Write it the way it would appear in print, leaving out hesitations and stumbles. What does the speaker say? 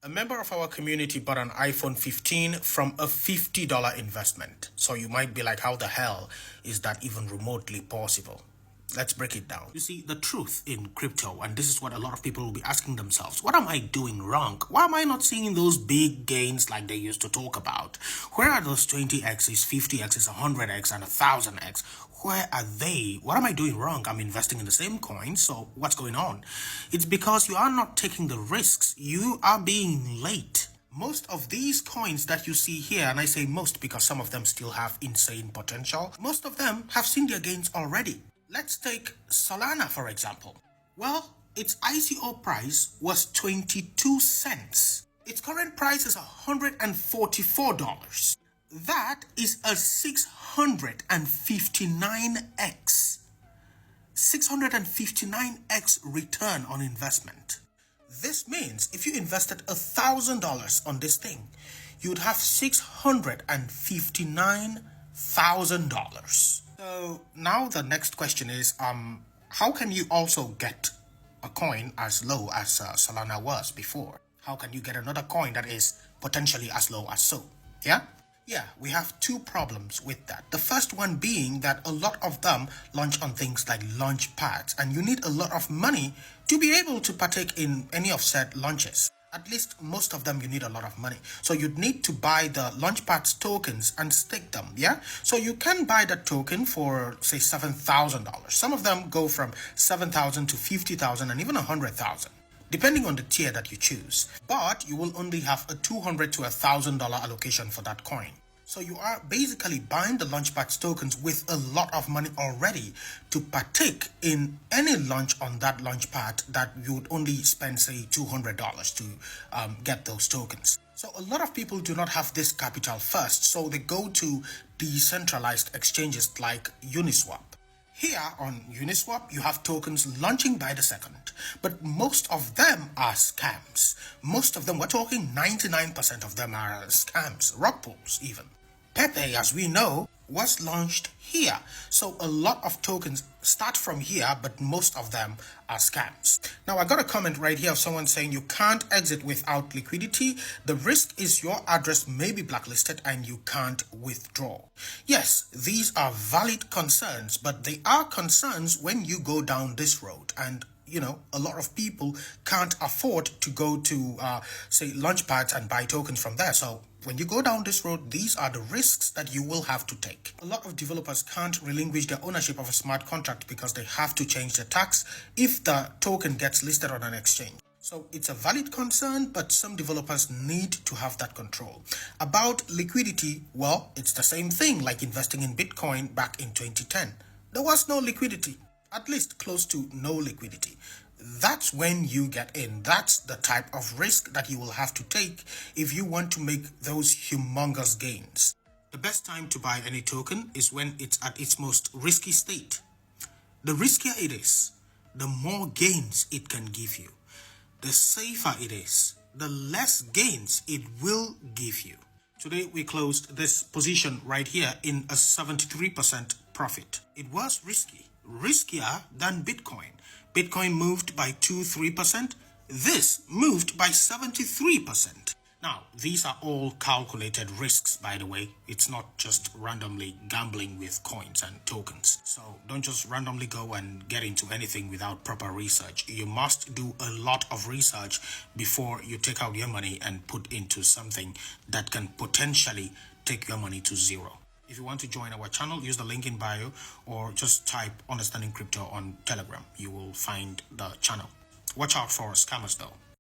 A member of our community bought an iPhone 15 from a $50 investment. So you might be like, how the hell is that even remotely possible? Let's break it down. You see, the truth in crypto, and this is what a lot of people will be asking themselves, what am I doing wrong? Why am I not seeing those big gains like they used to talk about? Where are those 20x's, 50x's, 100x, and 1000x? Where are they? What am I doing wrong? I'm investing in the same coin, so what's going on? It's because you are not taking the risks. You are being late. Most of these coins that you see here, and I say most because some of them still have insane potential, most of them have seen their gains already. Let's take Solana, for example. Well, its ICO price was 22 cents. Its current price is $144. That is a 659x. 659x return on investment. This means if you invested $1,000 on this thing, you'd have $659,000. So now the next question is, how can you also get a coin as low as Solana was before? How can you get another coin that is potentially as low as so? Yeah, we have two problems with that. The first one being that a lot of them launch on things like launch pads, and you need a lot of money to be able to partake in any of said launches. At least most of them you need a lot of money. So you'd need to buy the Launchpad's tokens and stake them, yeah? So you can buy the token for, say, $7,000. Some of them go from $7,000 to $50,000 and even $100,000. Depending on the tier that you choose. But you will only have a $200 to $1,000 allocation for that coin. So you are basically buying the Launchpad's tokens with a lot of money already to partake in any launch on that Launchpad that you would only spend, say, $200 to get those tokens. So a lot of people do not have this capital first, so they go to decentralized exchanges like Uniswap. Here on Uniswap, you have tokens launching by the second, but most of them are scams. Most of them, we're talking 99% of them are scams, rug pulls even. Pepe, as we know, was launched here. So a lot of tokens start from here, but most of them are scams. Now, I got a comment right here of someone saying you can't exit without liquidity. The risk is your address may be blacklisted and you can't withdraw. Yes, these are valid concerns, but they are concerns when you go down this road. And you know, a lot of people can't afford to go to, say, Launchpads and buy tokens from there. So when you go down this road, these are the risks that you will have to take. A lot of developers can't relinquish their ownership of a smart contract because they have to change the tax if the token gets listed on an exchange. So it's a valid concern, but some developers need to have that control. About liquidity, well, it's the same thing like investing in Bitcoin back in 2010. There was no liquidity. At least close to no liquidity. That's when you get in. That's the type of risk that you will have to take if you want to make those humongous gains. The best time to buy any token is when it's at its most risky state. The riskier it is, the more gains it can give you. The safer it is, the less gains it will give you. Today we closed this position right here in a 73% profit. It was risky. Riskier than Bitcoin. Bitcoin moved by 2-3%. This moved by 73%. Now, these are all calculated risks, by the way. It's not just randomly gambling with coins and tokens. So don't just randomly go and get into anything without proper research. You must do a lot of research before you take out your money and put into something that can potentially take your money to zero. If you want to join our channel, use the link in bio or just type Understanding Crypto on Telegram. You will find the channel. Watch out for scammers though.